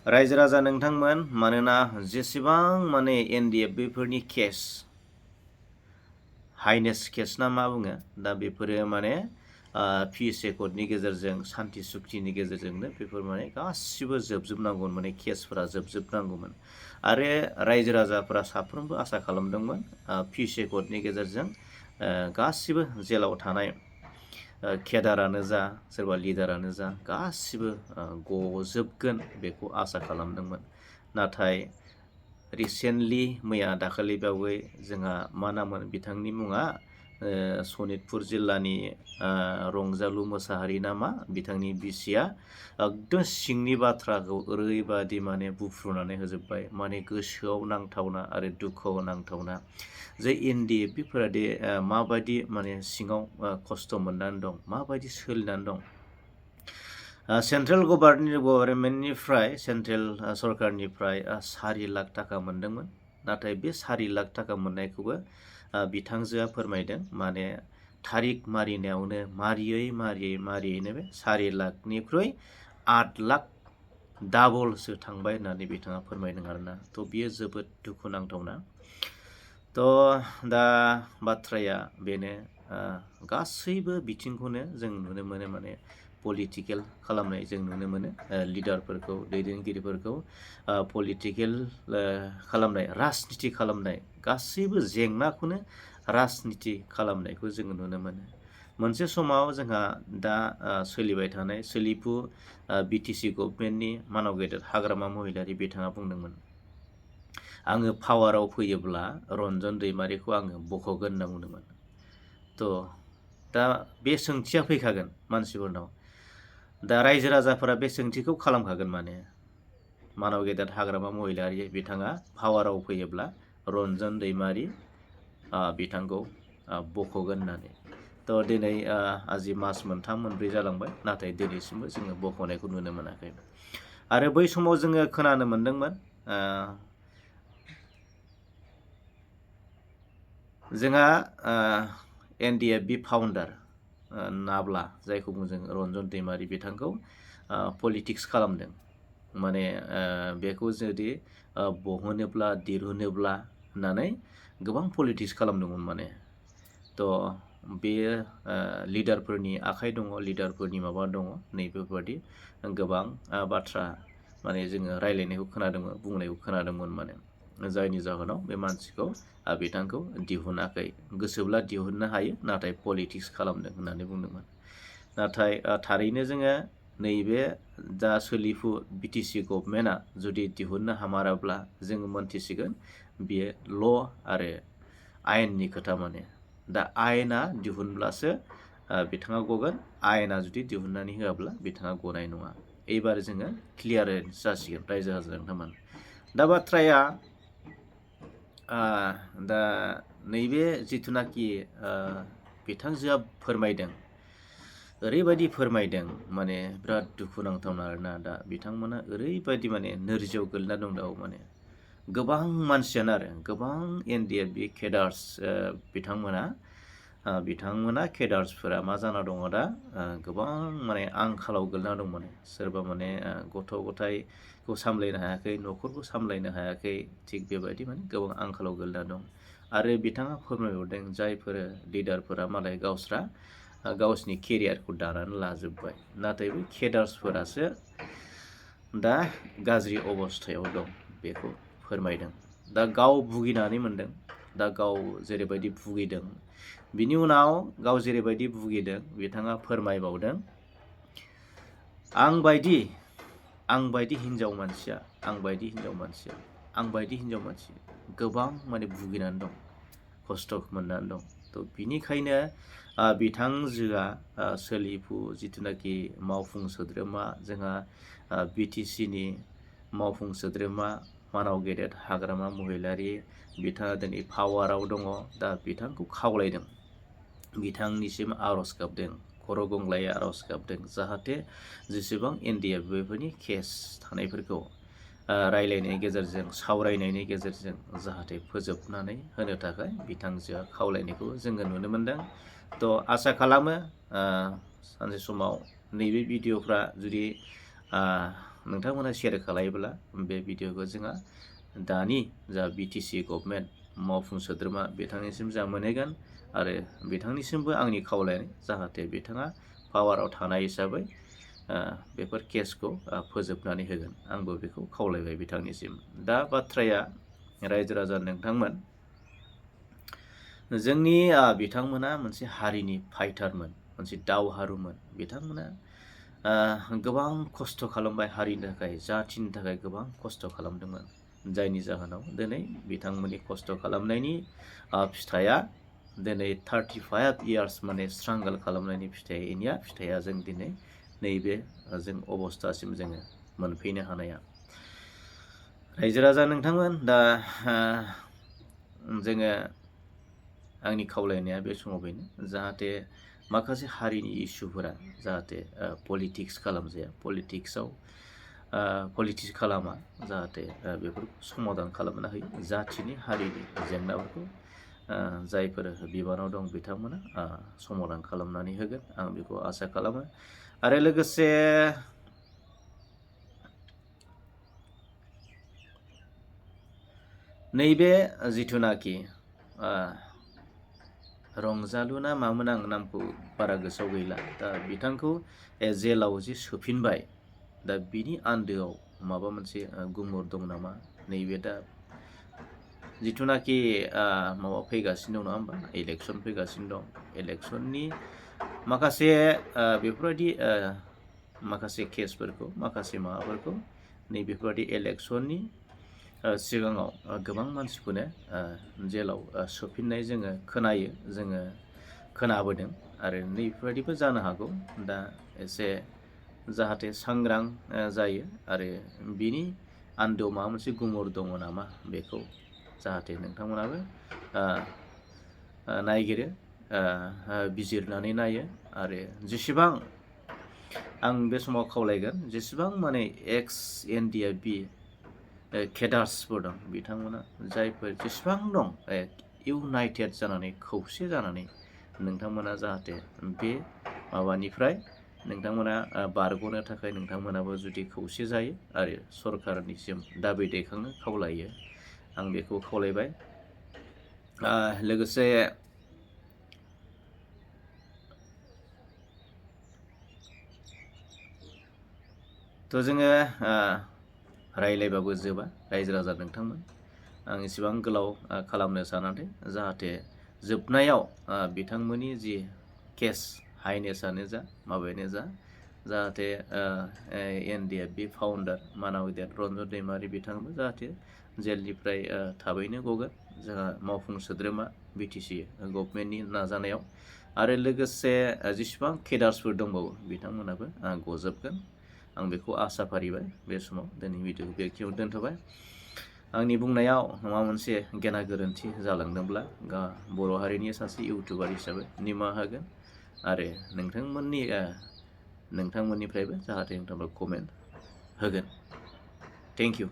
रायजो राजा नोंथांमोन मानोना जेसेबां माने एनडिएफबिफोरनि केस हाइनेस केस ना मा बुङो दा बेफोरो माने पिस एकर्डनि गेजेरजों सान्ति सुक्तिनि गेजेरजोंनो बेफोर माने गासिबो जोबजोबनांगौमोन माने केसफोरा जोबजोबनांगौमोन आरो रायजो राजाफोरा साफ्रोमबो आसा खालामदोंमोन पिस एकर्डनि गेजेरजों गासिबो जेलाव थानाय केडारानो जा सोरबा लिडारानो जा गासिबो गजोबगोन बेखौ आसा खालामदोंमोन नाथाय रिसेन्टलि मैया दाखालिबावै जोंहा मा नामोन बिथांनि मुङा सनितपुर जिल्लानि रंजालु मोसाहारि नामा बिथांनि बिसिया एकदम सिंनि बाथ्राखौ ओरैबादि माने बुफ्रुनानै होजोब्बाय माने गोसोआव नांथावना आरो दुखुआव नांथावना जे एनडिएफबिफोरा दे माबायदि माने सिङाव खस्थ' मोननानै दं माबायदि सोलिनानै दं सेन्ट्रेल गभर्नमेन्टनिफ्राय सेन्ट्रेल सरकारनिफ्राय 4 लाख थाखा मोनदोंमोन नाथाय बे 4 लाख थाखा मोननायखौबो बिथांजोआ फोरमायदों माने थारिख मारिनायावनो मारियैनो बे 4 लाखनिख्रुइ 8 लाख डाबलसो थांबाय होननानै बिथाङा फोरमायदों आरोना थ' बियो जोबोद दुखुनांथावना थ' दा बाथ्राया बेनो गासैबो बिथिंखौनो जों नुनो मोनो माने पलिटिकेल खालामनाय जों नुनो मोनो लिडारफोरखौ दैदेनगिरिफोरखौ पलिटिकेल खालामनाय राजनिति खालामनाय गासैबो जेंनाखौनो राजनिति खालामनायखौ जोङो नुनो मोनो मोनसे समाव जोंहा दा सोलिबाय थानाय सोलिफु बिटिसि गभर्नमेन्टनि मानाव गेदेर हाग्रामा महिलारि बिथाङा बुंदोंमोन आङो पावाराव फैयोब्ला रन्जन दैमारिखौ आङो बख'गोन होनना बुंदोंमोन थ' दा बे सोंथिया फैखागोन मानसिफोरनाव दा रायजो राजाफोरा बे सोंथिखौ खालामखागोन माने मानाव गेदेर हाग्रामा महिलारि बिथाङा पावाराव फैयोब्ला रन्जन दैमारि बिथांखौ बख'गोन होननानै थ' दिनै आजि मास मोनथाम मोनब्रै जालांबाय नाथाय दिनैसिमबो जोङो बख'नायखौ नुनो मोनाखै आरो बै समाव जोङो खोनानो मोन्दोंमोन जोंहा एनडिएफबि फाउन्डार नाब्ला जायखौ बुङो जों रन्जन दैमारि बिथांखौ पलिटिक्स खालामदों माने बेखौ जुदि बहनोब्ला दिरुनोब्ला होननानै गोबां पलिटिक्स खालामदोंमोन माने थ' बेयो लिडारफोरनि आखाइ दङ लिडारफोरनि माबा दङ नैबेबादि गोबां बाथ्रा माने जोङो रायलायनायखौ खोनादोंमोन बुंनायखौ खोनादोंमोन माने जायनि जाहोनाव बे मानसिखौ बिथांखौ दिहुनाखै गोसोब्ला दिहुननो हायो नाथाय पलिटिक्स खालामदों होननानै बुंदोंमोन नाथाय थारैनो जोङो नैबे दा सोलिफु बिटिसि गभर्नमेन्टआ जुदि दिहुननो हामाराब्ला जोङो मोनथिसिगोन बियो ल' आरो आयेननि खोथा माने दा आयेना दिहुनब्लासो बिथाङा गगोन आयेना जुदि दिहुननानै होआब्ला बिथाङा गनाय नङा एबार जोङो क्लियारेन्स जासिगोन रायजो राजा नोंथांमोन दा बाथ्राया दा नैबे जिथुनाखि बिथांजोआ फोरमायदों ओरैबायदि फोरमायदों माने बिराद दुखुनांथावना आरोना दा बिथांमोना ओरैबायदि माने नोरजियाव गोलैना दं दाव माने गोबां मानसियानो आरो गोबां एनडिएफबि केडार्स बिथांमोना केडार्सफोरा मा जाना दङ दा गोबां माने आंखालाव गोलैना दं माने सोरबा माने गथ' गथायखौ सामलायनो हायाखै न'खरखौ सामलायनो हायाखै थिग बेबायदि माने गोबां आंखालाव गोलैना दं आरो बिथाङा फोरमायहरदों जायफोर लिडारफोरा मालाय गावसिनि केरियारखौ दानानै लाजोब्बाय नाथाय बै केडार्सफोरासो दा गाज्रि अबस्थायाव दं बेखौ फोरमायदों दा गाव भुगिनानै मोनदों दा गाव जेरैबायदि भुगिदों बिनि उनाव गाव जेरैबायदि भुगिदों बिथाङा फोरमायबावदों आंबायदि हिन्जाव मानसि गोबां माने भुगिनानै दं खस्थ' मोननानै दं थ' बिनिखायनो बिथांजोआ सोलिफु जिथुनाखि मावफुं सोद्रोमा जोंहा बिटिसिनि मावफुं सोद्रोमा मानाव गेदेर हाग्रामा महिलारि बिथाङा दिनै पावाराव दङ दा बिथांखौ खावलायदों बिथांनिसिम आर'ज गाबदों खर' गंग्लायै आर'ज गाबदों जाहाथे जेसेबां एनडिएफबिफोरनि केस थानायफोरखौ रायलायनायनि गेजेरजों सावरायनायनि गेजेरजों जाहाथे फोजोबनानै होनो थाखाय बिथांजोआ खावलायनायखौ जोङो नुनो मोनदों थ' आसा खालामो सानसे समाव नैबे भिडिअ'फ्रा जुदि नोंथांमोना शेयार खालायोब्ला बे भिडिअखौ जोंहा दानि जा बिटिसि गभर्नमेन्ट मावफुं सोद्रोमा बिथांनिसिम जा मोनहैगोन आरो बिथांनिसिमबो आंनि खावलायनाय जाहाथे बिथाङा पावाराव थानाय हिसाबै बेफोर केसखौ फोजोबनानै होगोन आंबो बेखौ खावलायबाय बिथांनिसिम। दा बाथ्राया रायजो राजा नोंथांमोन, जोंनि बिथांमोना मोनसे हारिनि फाइटारमोन, मोनसे दावहारुमोन। बिथांमोना गोबां खस्थ' खालामबाय हारिनि थाखाय, जाथिनि थाखाय गोबां खस्थ' खालामदोंमोन, जायनि जाहोनाव दिनै बिथांमोननि खस्थ' खालामनायनि फिथाइया दिनै 35 इयार्स माने स्ट्रागल खालामनायनि फिथाइया जों दिनै नैबे जों अबस्थासिम जोङो मोनफैनो हानाया। रायजो राजा नोंथांमोन, दा जोङो आंनि खावलायनाया बे समाव बेनो जाहाथे माखासे हारिनि इसुफोरा जाहाथे पलिटिक्स खालामजाया, पलिटिक्स खालामा, जाहाथे बेफोरखौ समाधान खालामनो हायो। जाथिनि हारिनि जेंनाफोरखौ जायफोर बिबानाव दं बिथांमोना समाधान खालामनानै होगोन आं बेखौ आसा खालामो। आरो लोगोसे नैबे जिथुनाखि रंजालु ना मामोन, आं नामखौ बारा गोसोआव गैला, दा बिथांखौ जेलाव जे सोफिनबाय, दा बिनि आन्दोआव माबा मोनसे गुमुर दं नामा? नैबे दा जिथुनाखि माबा फैगासिनो दं नङा होमबा, इलेक्सन फैगासिनो दं, इलेक्सननि माखासे बेफोरबायदि माखासे केसफोरखौ, माखासे माबाफोरखौ नैबेफोरबायदि इलेक्सननि सिगाङाव गोबां मानसिखौनो जेलाव सोफिननाय जोङो खोनायो, जोङो खोनाबोदों। आरो नैबेफोरबायदिबो जानो हागौ। दा एसे जाहाथे सांग्रां जायो आरो बिनि आन्दोआव माबा मोनसे गुमुर दङ नामा बेखौ जाहाथे नोंथांमोनाबो नायगिरो, बिजिरनानै नायो। आरो जेसेबां आं बे समाव खावलायगोन, जेसेबां माने एक्स NDIB केडार्सफोर दं बिथांमोना, जायफोर जेसेबां दं, इउनाइटेड जानानै, खौसे जानानै नोंथांमोना जाहाथे बे माबानिफ्राय नोंथांमोना बारग'नो थाखाय नोंथांमोनाबो जुदि खौसे जायो आरो सरकारनिसिम दाबि दैखांनो खावलायो, आं बेखौ खावलायबाय। लोगोसे जोङो रायलायबाबो जोबा रायजो राजा नोंथांमोन, आं एसेबां गोलाव खालामनो सानाखै, जाहाथे जोबनायाव बिथांमोननि जि केस, हाइनेसआनो जा माबायानो जा, जाहाथे NDIB फाउन्डार मानावदेर रन्जन दैमारि बिथाङाबो जाहाथे जेलनिफ्राय थाबैनो गगोन, जोंहा मावफुं सोद्रोमा बिटिसि गभर्नमेन्टनि नाजानायाव। आरो लोगोसे जेसेबां केडार्सफोर दंबावो बिथांमोनाबो गजोबगोन, आं बेखौ आसा फारिबाय। बे समाव दिनै भिडिअखौ बेखिनियावनो दोनथ'बाय। आंनि बुंनायाव माबा मोनसे गेना गोरोन्थि जालांदोंब्ला बर' हारिनि सासे इउटुबार हिसाबै निमाहा होगोन। आरो नोंथांमोननिफ्रायबो जाहाथे नोंथांमोना कमेन्ट होगोन। Thank you.